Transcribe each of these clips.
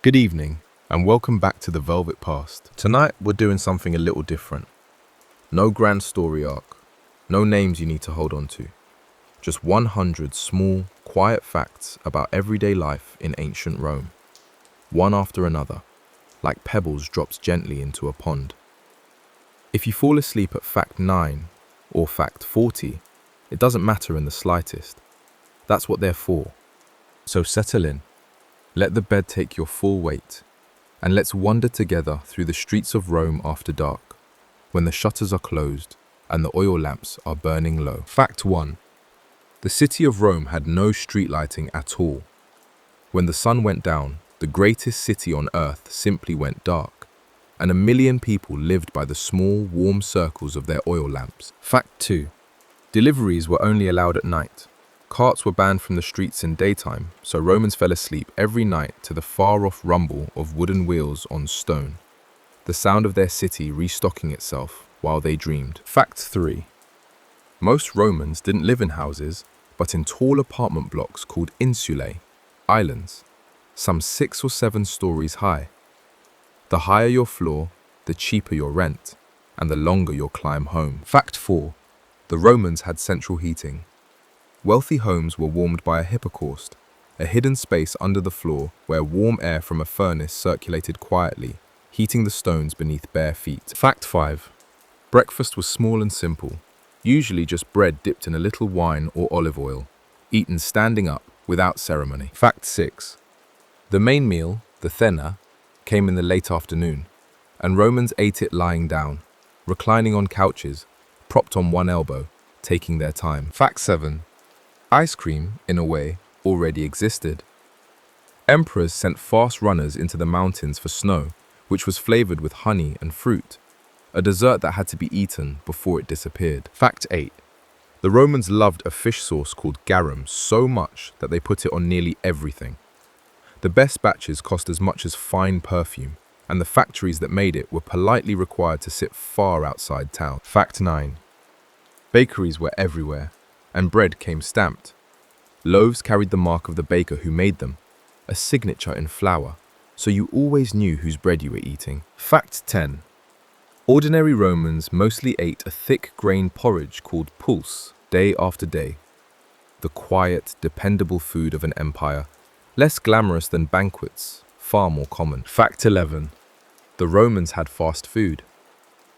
Good evening, and welcome back to the Velvet Past. Tonight, we're doing something a little different. No grand story arc, no names you need to hold on to. Just 100 small, quiet facts about everyday life in ancient Rome. One after another, like pebbles dropped gently into a pond. If you fall asleep at fact 9 or fact 40, it doesn't matter in the slightest. That's what they're for. So settle in. Let the bed take your full weight, and let's wander together through the streets of Rome after dark, when the shutters are closed and the oil lamps are burning low. Fact 1. The city of Rome had no street lighting at all. When the sun went down, the greatest city on earth simply went dark, and 1 million people lived by the small, warm circles of their oil lamps. Fact 2. Deliveries were only allowed at night. Carts were banned from the streets in daytime, so Romans fell asleep every night to the far-off rumble of wooden wheels on stone, the sound of their city restocking itself while they dreamed. Fact 3. Most Romans didn't live in houses, but in tall apartment blocks called insulae, islands, some 6 or 7 stories high. The higher your floor, the cheaper your rent, and the longer your climb home. Fact 4. The Romans had central heating. Wealthy homes were warmed by a hypocaust, a hidden space under the floor where warm air from a furnace circulated quietly, heating the stones beneath bare feet. Fact 5. Breakfast was small and simple, usually just bread dipped in a little wine or olive oil, eaten standing up without ceremony. Fact 6. The main meal, the cena, came in the late afternoon, and Romans ate it lying down, reclining on couches, propped on one elbow, taking their time. Fact 7. Ice cream, in a way, already existed. Emperors sent fast runners into the mountains for snow, which was flavored with honey and fruit, a dessert that had to be eaten before it disappeared. Fact 8. The Romans loved a fish sauce called garum so much that they put it on nearly everything. The best batches cost as much as fine perfume, and the factories that made it were politely required to sit far outside town. Fact 9. Bakeries were everywhere, and bread came stamped. Loaves carried the mark of the baker who made them, a signature in flour, so you always knew whose bread you were eating. Fact 10. Ordinary Romans mostly ate a thick grain porridge called pulse day after day. The quiet, dependable food of an empire, less glamorous than banquets, far more common. Fact 11. The Romans had fast food.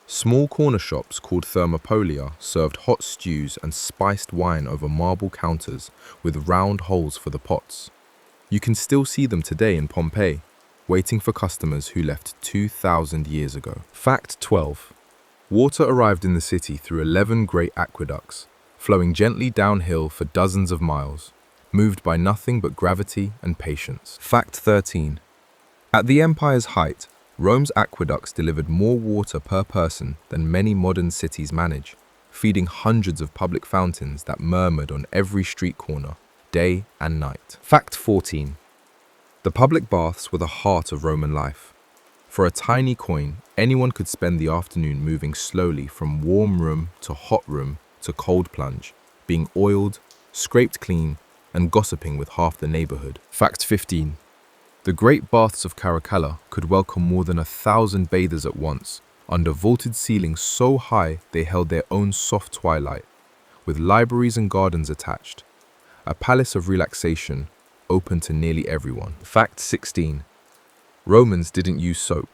Small corner shops called thermopolia served hot stews and spiced wine over marble counters with round holes for the pots. You can still see them today in Pompeii, waiting for customers who left 2,000 years ago. Fact 12. Water arrived in the city through 11 great aqueducts, flowing gently downhill for dozens of miles, moved by nothing but gravity and patience. Fact 13. At the empire's height, Rome's aqueducts delivered more water per person than many modern cities manage, feeding hundreds of public fountains that murmured on every street corner, day and night. Fact 14. The public baths were the heart of Roman life. For a tiny coin, anyone could spend the afternoon moving slowly from warm room to hot room to cold plunge, being oiled, scraped clean, and gossiping with half the neighborhood. Fact 15. The great baths of Caracalla could welcome more than 1,000 bathers at once, under vaulted ceilings so high they held their own soft twilight, with libraries and gardens attached. A palace of relaxation, open to nearly everyone. Fact 16. Romans didn't use soap.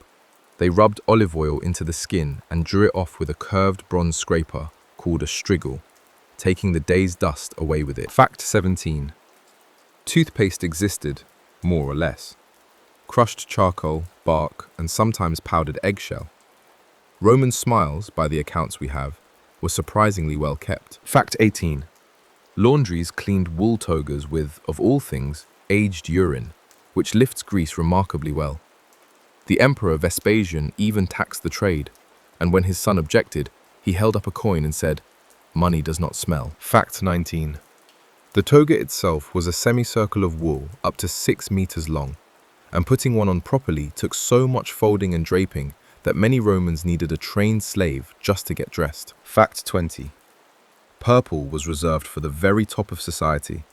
They rubbed olive oil into the skin and drew it off with a curved bronze scraper called a strigil, taking the day's dust away with it. Fact 17. Toothpaste existed, more or less. Crushed charcoal, bark, and sometimes powdered eggshell. Roman smiles, by the accounts we have, were surprisingly well kept. Fact 18. Laundries cleaned wool togas with, of all things, aged urine, which lifts grease remarkably well. The Emperor Vespasian even taxed the trade, and when his son objected, he held up a coin and said, "Money does not smell." Fact 19. The toga itself was a semicircle of wool up to 6 meters long, and putting one on properly took so much folding and draping that many Romans needed a trained slave just to get dressed. Fact 20. Purple was reserved for the very top of society.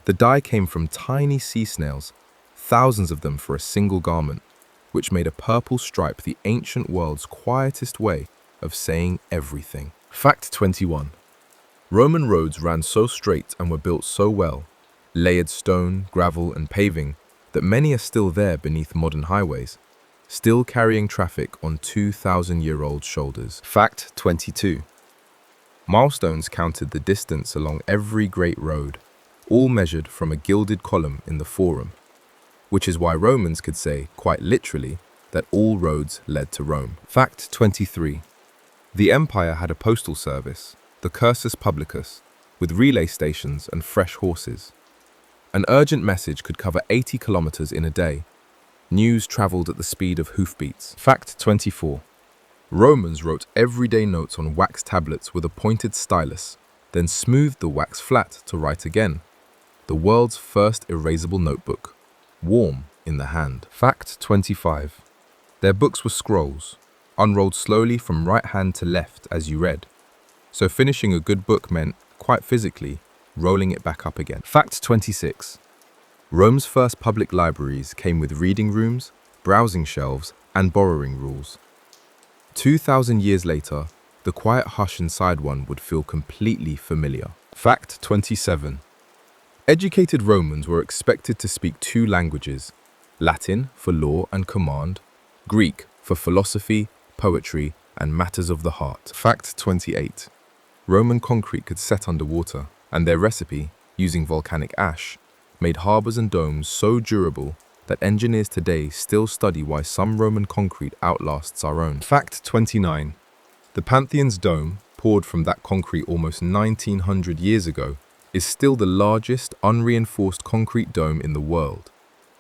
The dye came from tiny sea snails, thousands of them for a single garment, which made a purple stripe the ancient world's quietest way of saying everything. Fact 21. Roman roads ran so straight and were built so well, layered stone, gravel, and paving, that many are still there beneath modern highways, still carrying traffic on 2,000-year-old shoulders. Fact 22. Milestones counted the distance along every great road, all measured from a gilded column in the Forum, which is why Romans could say, quite literally, that all roads led to Rome. Fact 23. The empire had a postal service, the Cursus Publicus, with relay stations and fresh horses. An urgent message could cover 80 kilometers in a day. News traveled at the speed of hoofbeats. Fact 24. Romans wrote everyday notes on wax tablets with a pointed stylus, then smoothed the wax flat to write again. The world's first erasable notebook, warm in the hand. Fact 25. Their books were scrolls, unrolled slowly from right hand to left as you read. So finishing a good book meant, quite physically, rolling it back up again. Fact 26. Rome's first public libraries came with reading rooms, browsing shelves, and borrowing rules. 2,000 years later, the quiet hush inside one would feel completely familiar. Fact 27. Educated Romans were expected to speak two languages, Latin for law and command, Greek for philosophy, poetry, and matters of the heart. Fact 28. Roman concrete could set underwater, and their recipe, using volcanic ash, made harbors and domes so durable that engineers today still study why some Roman concrete outlasts our own. Fact 29. The Pantheon's dome, poured from that concrete almost 1,900 years ago, is still the largest unreinforced concrete dome in the world,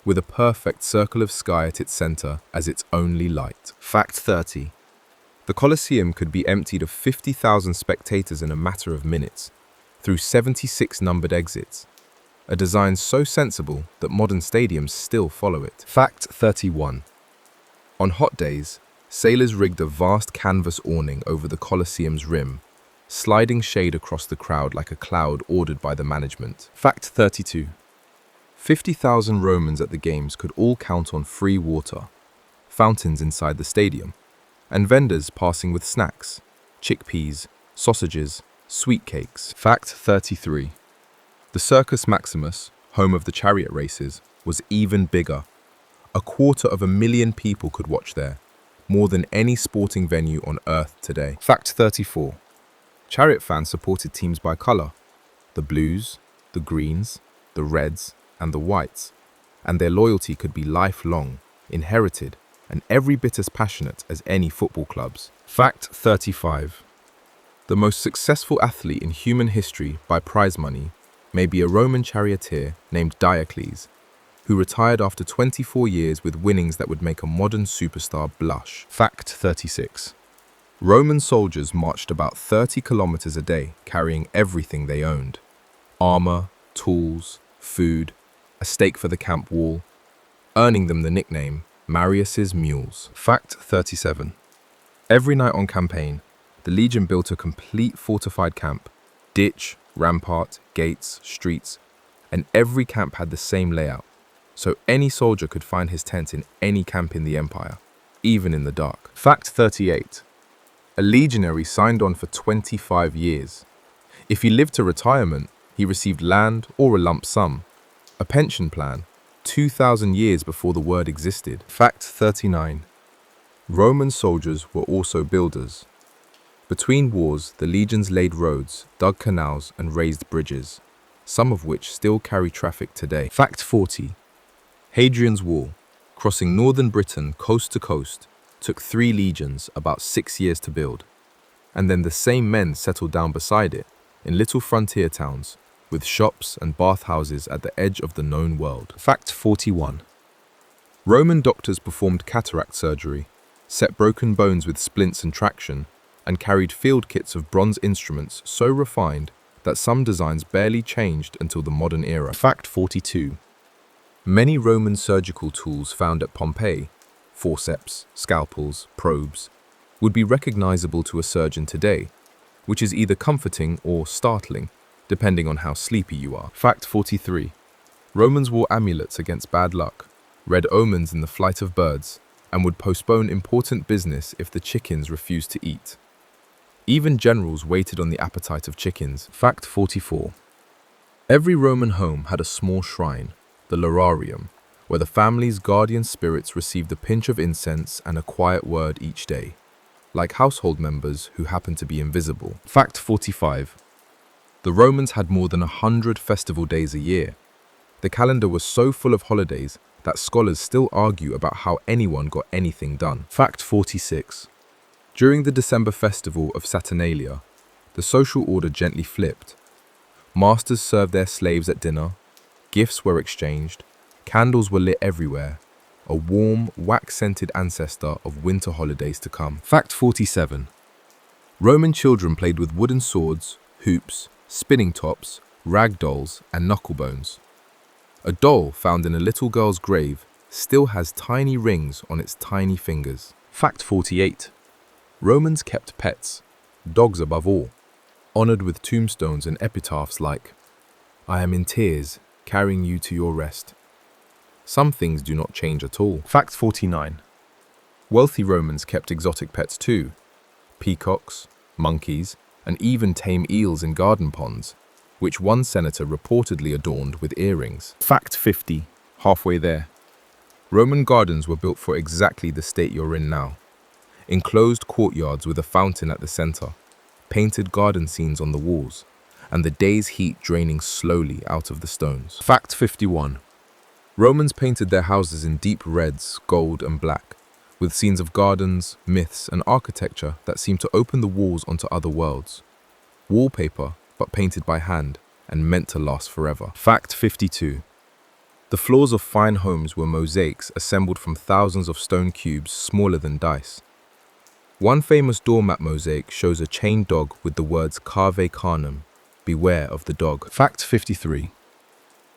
with a perfect circle of sky at its center as its only light. Fact 30. The Colosseum could be emptied of 50,000 spectators in a matter of minutes, through 76 numbered exits, a design so sensible that modern stadiums still follow it. Fact 31. On hot days, sailors rigged a vast canvas awning over the Colosseum's rim, sliding shade across the crowd like a cloud ordered by the management. Fact 32. 50,000 Romans at the games could all count on free water, fountains inside the stadium, and vendors passing with snacks, chickpeas, sausages, sweet cakes. Fact 33. The Circus Maximus, home of the chariot races, was even bigger. 250,000 people could watch there, more than any sporting venue on Earth today. Fact 34. Chariot fans supported teams by color, the blues, the greens, the reds, and the whites, and their loyalty could be lifelong, inherited, and every bit as passionate as any football club's. Fact 35. The most successful athlete in human history by prize money may be a Roman charioteer named Diocles, who retired after 24 years with winnings that would make a modern superstar blush. Fact 36. Roman soldiers marched about 30 kilometers a day, carrying everything they owned: armor, tools, food, a stake for the camp wall, earning them the nickname Marius's Mules. Fact 37. Every night on campaign, the legion built a complete fortified camp, ditch, rampart, gates, streets, and every camp had the same layout, so any soldier could find his tent in any camp in the empire, even in the dark. Fact 38. A legionary signed on for 25 years. If he lived to retirement, he received land or a lump sum, a pension plan, 2,000 years before the word existed. Fact 39. Roman soldiers were also builders. Between wars, the legions laid roads, dug canals, and raised bridges, some of which still carry traffic today. Fact 40. Hadrian's Wall, crossing northern Britain coast to coast, took 3 legions about 6 years to build, and then the same men settled down beside it in little frontier towns with shops and bathhouses at the edge of the known world. Fact 41. Roman doctors performed cataract surgery, set broken bones with splints and traction, and carried field kits of bronze instruments so refined that some designs barely changed until the modern era. Fact 42. Many Roman surgical tools found at Pompeii, forceps, scalpels, probes, would be recognizable to a surgeon today, which is either comforting or startling, depending on how sleepy you are. Fact 43. Romans wore amulets against bad luck, read omens in the flight of birds, and would postpone important business if the chickens refused to eat. Even generals waited on the appetite of chickens. Fact 44. Every Roman home had a small shrine, the Lararium, where the family's guardian spirits received a pinch of incense and a quiet word each day, like household members who happened to be invisible. Fact 45. The Romans had more than 100 festival days a year. The calendar was so full of holidays that scholars still argue about how anyone got anything done. Fact 46. During the December festival of Saturnalia, the social order gently flipped. Masters served their slaves at dinner, gifts were exchanged, candles were lit everywhere, a warm, wax-scented ancestor of winter holidays to come. Fact 47. Roman children played with wooden swords, hoops, spinning tops, rag dolls, and knucklebones. A doll found in a little girl's grave still has tiny rings on its tiny fingers. Fact 48. Romans kept pets, dogs above all, honored with tombstones and epitaphs like, "I am in tears, carrying you to your rest." Some things do not change at all. Fact 49. Wealthy Romans kept exotic pets too, peacocks, monkeys, and even tame eels in garden ponds, which one senator reportedly adorned with earrings. Fact 50. Halfway there. Roman gardens were built for exactly the state you're in now. Enclosed courtyards with a fountain at the center, painted garden scenes on the walls, and the day's heat draining slowly out of the stones. Fact 51. Romans painted their houses in deep reds, gold, and black, with scenes of gardens, myths, and architecture that seemed to open the walls onto other worlds. Wallpaper, but painted by hand, and meant to last forever. Fact 52. The floors of fine homes were mosaics assembled from thousands of stone cubes smaller than dice. One famous doormat mosaic shows a chained dog with the words Cave Carnem, beware of the dog. Fact 53.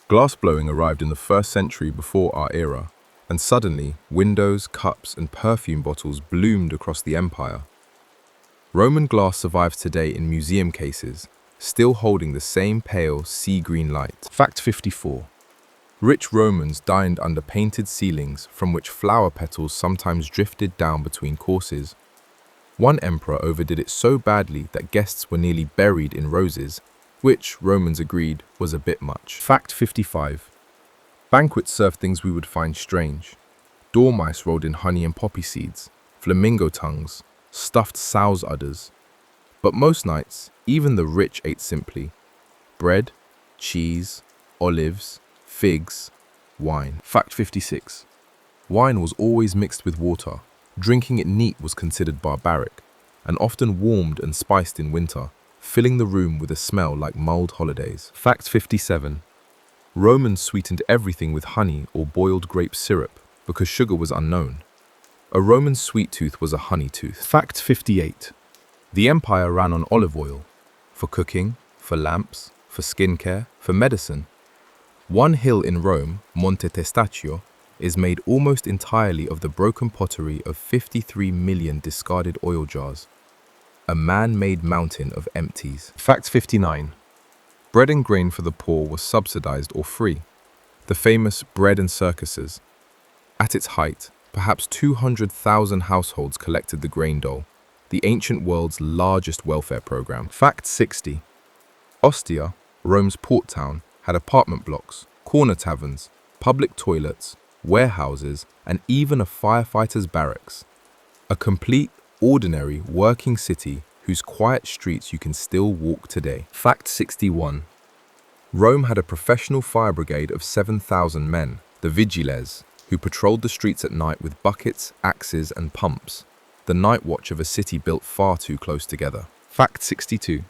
Glassblowing arrived in the 1st century before our era, and suddenly windows, cups, and perfume bottles bloomed across the empire. Roman glass survives today in museum cases, still holding the same pale sea-green light. Fact 54. Rich Romans dined under painted ceilings from which flower petals sometimes drifted down between courses. One emperor overdid it so badly that guests were nearly buried in roses, which, Romans agreed, was a bit much. Fact 55. Banquets served things we would find strange. Dormice rolled in honey and poppy seeds, flamingo tongues, stuffed sow's udders. But most nights, even the rich ate simply. Bread, cheese, olives, figs, wine. Fact 56. Wine was always mixed with water. Drinking it neat was considered barbaric, and often warmed and spiced in winter, filling the room with a smell like mulled holidays. Fact 57. Romans sweetened everything with honey or boiled grape syrup because sugar was unknown. A Roman sweet tooth was a honey tooth. Fact 58. The empire ran on olive oil, for cooking, for lamps, for skincare, for medicine. One hill in Rome, Monte Testaccio, is made almost entirely of the broken pottery of 53 million discarded oil jars. A man-made mountain of empties. Fact 59. Bread and grain for the poor was subsidized or free. The famous bread and circuses. At its height, perhaps 200,000 households collected the grain dole, the ancient world's largest welfare program. Fact 60. Ostia, Rome's port town, had apartment blocks, corner taverns, public toilets, warehouses, and even a firefighter's barracks. A complete, ordinary, working city whose quiet streets you can still walk today. Fact 61. Rome had a professional fire brigade of 7,000 men, the Vigiles, who patrolled the streets at night with buckets, axes, and pumps, the night watch of a city built far too close together. Fact 62.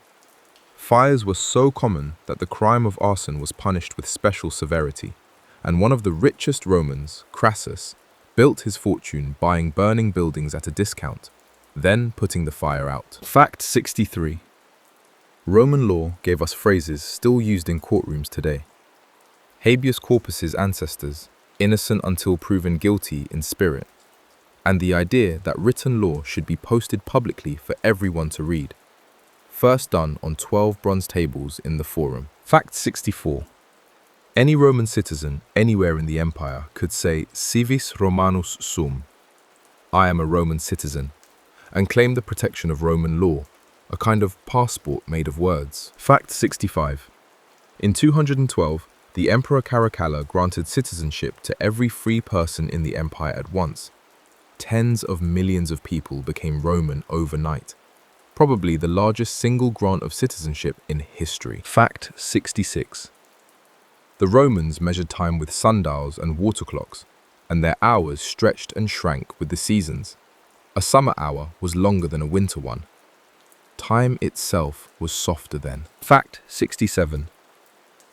Fires were so common that the crime of arson was punished with special severity, and one of the richest Romans, Crassus, built his fortune buying burning buildings at a discount, then putting the fire out. Fact 63. Roman law gave us phrases still used in courtrooms today. Habeas corpus's ancestors, innocent until proven guilty in spirit, and the idea that written law should be posted publicly for everyone to read. First done on 12 bronze tables in the Forum. Fact 64. Any Roman citizen anywhere in the empire could say civis Romanus sum, I am a Roman citizen, and claim the protection of Roman law, a kind of passport made of words. Fact 65. In 212, the Emperor Caracalla granted citizenship to every free person in the empire at once. Tens of millions of people became Roman overnight, probably the largest single grant of citizenship in history. Fact 66. The Romans measured time with sundials and water clocks, and their hours stretched and shrank with the seasons. A summer hour was longer than a winter one. Time itself was softer then. Fact 67.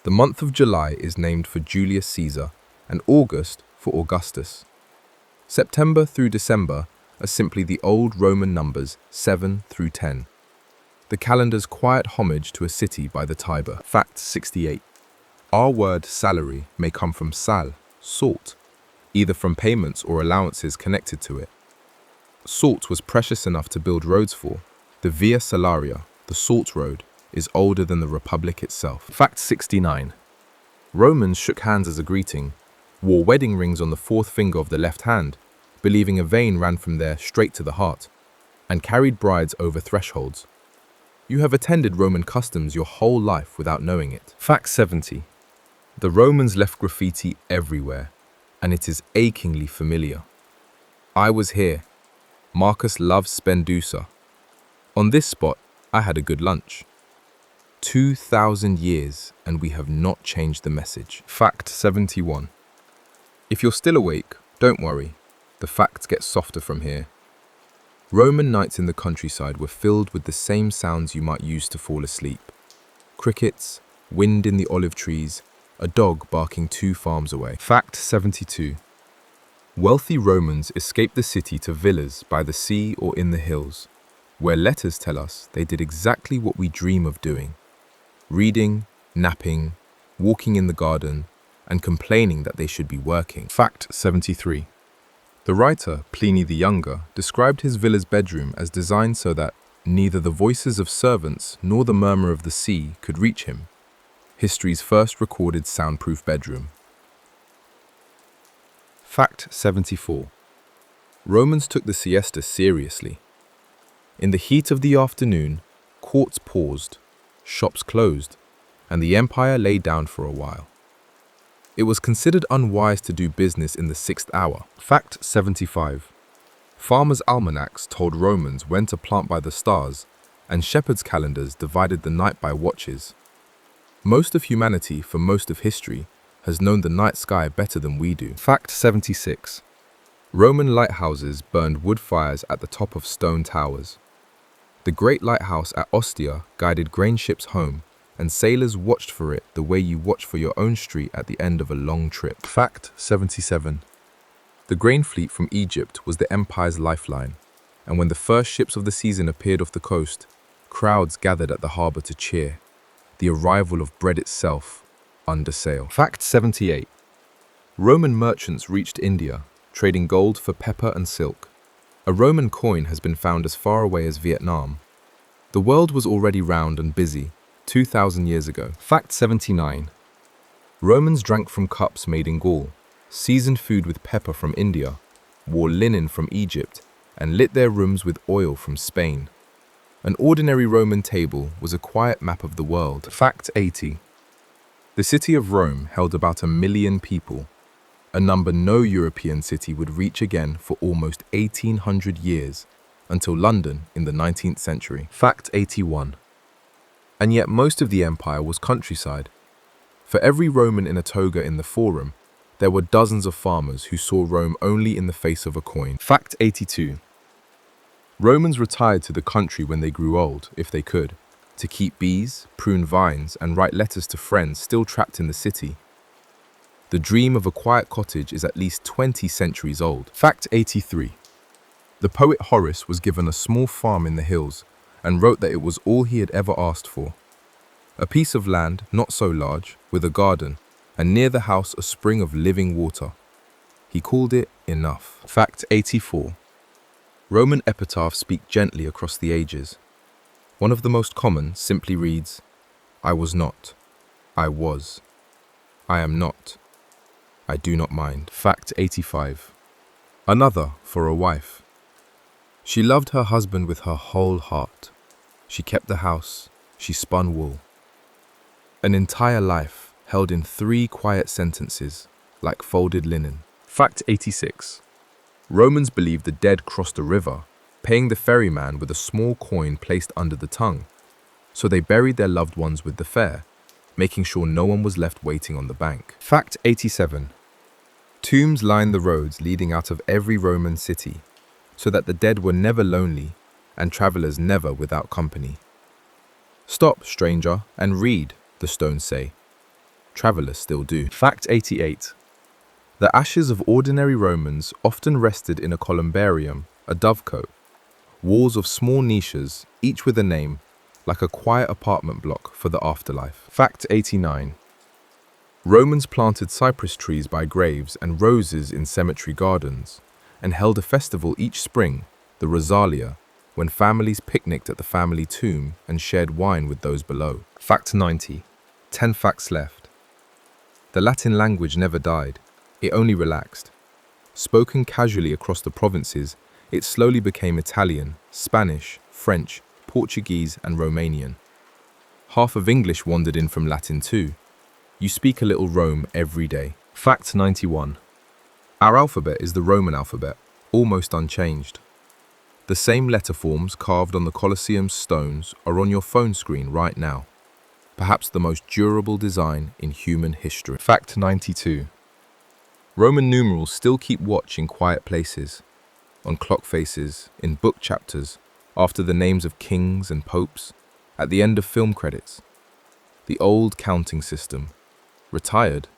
The month of July is named for Julius Caesar and August for Augustus. September through December are simply the old Roman numbers 7 through 10. The calendar's quiet homage to a city by the Tiber. Fact 68. Our word salary may come from sal, salt, either from payments or allowances connected to it. Salt was precious enough to build roads for. The Via Salaria, the Salt Road, is older than the Republic itself. Fact 69. Romans shook hands as a greeting, wore wedding rings on the fourth finger of the left hand, believing a vein ran from there straight to the heart, and carried brides over thresholds. You have attended Roman customs your whole life without knowing it. Fact 70. The Romans left graffiti everywhere, and it is achingly familiar. I was here. Marcus loves Spendusa. On this spot, I had a good lunch. 2,000 years, and we have not changed the message. Fact 71. If you're still awake, don't worry. The facts get softer from here. Roman nights in the countryside were filled with the same sounds you might use to fall asleep. Crickets, wind in the olive trees, a dog barking 2 farms away. Fact 72. Wealthy Romans escaped the city to villas by the sea or in the hills, where letters tell us they did exactly what we dream of doing: reading, napping, walking in the garden, and complaining that they should be working. Fact 73. The writer, Pliny the Younger, described his villa's bedroom as designed so that neither the voices of servants nor the murmur of the sea could reach him. History's first recorded soundproof bedroom. Fact 74. Romans took the siesta seriously. In the heat of the afternoon, courts paused, shops closed, and the empire lay down for a while. It was considered unwise to do business in the 6th hour. Fact 75. Farmers' almanacs told Romans when to plant by the stars, and shepherds' calendars divided the night by watches. Most of humanity, for most of history, has known the night sky better than we do. Fact 76. Roman lighthouses burned wood fires at the top of stone towers. The great lighthouse at Ostia guided grain ships home, and sailors watched for it the way you watch for your own street at the end of a long trip. Fact 77. The grain fleet from Egypt was the empire's lifeline, and when the first ships of the season appeared off the coast, crowds gathered at the harbour to cheer. The arrival of bread itself, under sail. Fact 78. Roman merchants reached India, trading gold for pepper and silk. A Roman coin has been found as far away as Vietnam. The world was already round and busy 2,000 years ago. Fact 79. Romans drank from cups made in Gaul, seasoned food with pepper from India, wore linen from Egypt, and lit their rooms with oil from Spain. An ordinary Roman table was a quiet map of the world. Fact 80. The city of Rome held about 1 million people, a number no European city would reach again for almost 1,800 years, until London in the 19th century. Fact 81. And yet most of the empire was countryside. For every Roman in a toga in the Forum, there were dozens of farmers who saw Rome only in the face of a coin. Fact 82. Romans retired to the country when they grew old, if they could, to keep bees, prune vines, and write letters to friends still trapped in the city. The dream of a quiet cottage is at least 20 centuries old. Fact 83. The poet Horace was given a small farm in the hills and wrote that it was all he had ever asked for. A piece of land, not so large, with a garden, and near the house a spring of living water. He called it enough. Fact 84. Roman epitaphs speak gently across the ages. One of the most common simply reads, I was not, I was. I am not. I do not mind. Fact 85. Another for a wife. She loved her husband with her whole heart. She kept the house. She spun wool. An entire life held in 3 quiet sentences, like folded linen. Fact 86. Romans believed the dead crossed a river, paying the ferryman with a small coin placed under the tongue. So they buried their loved ones with the fare, making sure no one was left waiting on the bank. Fact 87. Tombs lined the roads leading out of every Roman city, so that the dead were never lonely and travelers never without company. Stop, stranger, and read, the stones say. Travelers still do. Fact 88. The ashes of ordinary Romans often rested in a columbarium, a dovecote, walls of small niches, each with a name, like a quiet apartment block for the afterlife. Fact 89. Romans planted cypress trees by graves and roses in cemetery gardens, and held a festival each spring, the Rosalia, when families picnicked at the family tomb and shared wine with those below. Fact 90. 10 facts left. The Latin language never died, it only relaxed. Spoken casually across the provinces, it slowly became Italian, Spanish, French, Portuguese, and Romanian. Half of English wandered in from Latin too. You speak a little Rome every day. Fact 91. Our alphabet is the Roman alphabet, almost unchanged. The same letter forms carved on the Colosseum's stones are on your phone screen right now. Perhaps the most durable design in human history. Fact 92. Roman numerals still keep watch in quiet places, on clock faces, in book chapters, after the names of kings and popes, at the end of film credits. The old counting system, retired,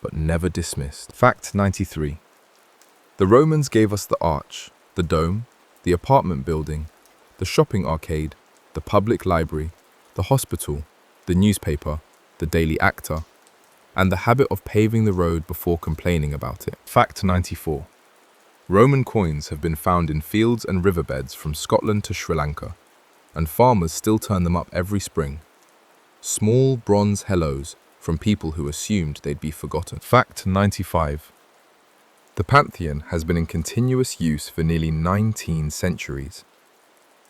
but never dismissed. Fact 93. The Romans gave us the arch, the dome, the apartment building, the shopping arcade, the public library, the hospital, the newspaper, the daily actor, and the habit of paving the road before complaining about it. Fact 94. Roman coins have been found in fields and riverbeds from Scotland to Sri Lanka, and farmers still turn them up every spring. Small bronze hellos from people who assumed they'd be forgotten. Fact 95. The Pantheon has been in continuous use for nearly 19 centuries.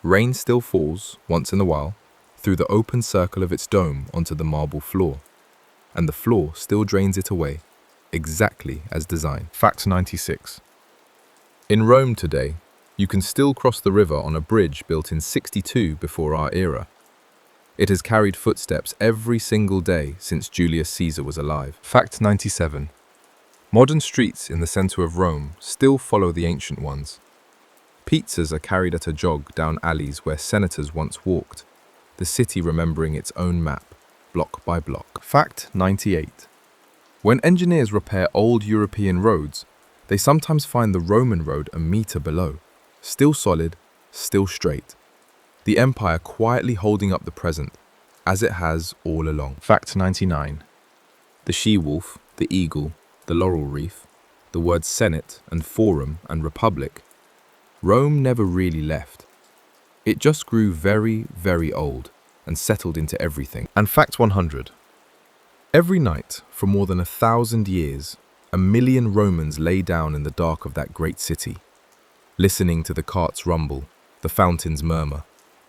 Rain still falls, once in a while, through the open circle of its dome onto the marble floor, and the floor still drains it away, exactly as designed. Fact 96. In Rome today, you can still cross the river on a bridge built in 62 before our era. It has carried footsteps every single day since Julius Caesar was alive. Fact 97. Modern streets in the center of Rome still follow the ancient ones. Pizzas are carried at a jog down alleys where senators once walked, the city remembering its own map, block by block. Fact 98. When engineers repair old European roads, they sometimes find the Roman road a meter below, still solid, still straight. The empire quietly holding up the present, as it has all along. Fact 99. The she-wolf, the eagle, the laurel wreath, the words Senate and Forum and Republic, Rome never really left. It just grew very, very old and settled into everything. And fact 100. Every night, for more than 1,000 years, 1 million Romans lay down in the dark of that great city, listening to the carts rumble, the fountains murmur,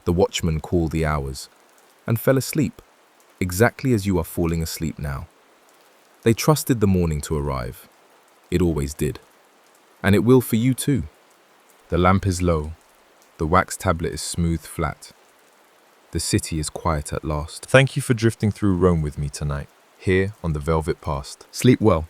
the watchmen call the hours, and fell asleep, exactly as you are falling asleep now. They trusted the morning to arrive. It always did. And it will for you too. The lamp is low. The wax tablet is smooth flat. The city is quiet at last. Thank you for drifting through Rome with me tonight, here on the Velvet Past. Sleep well.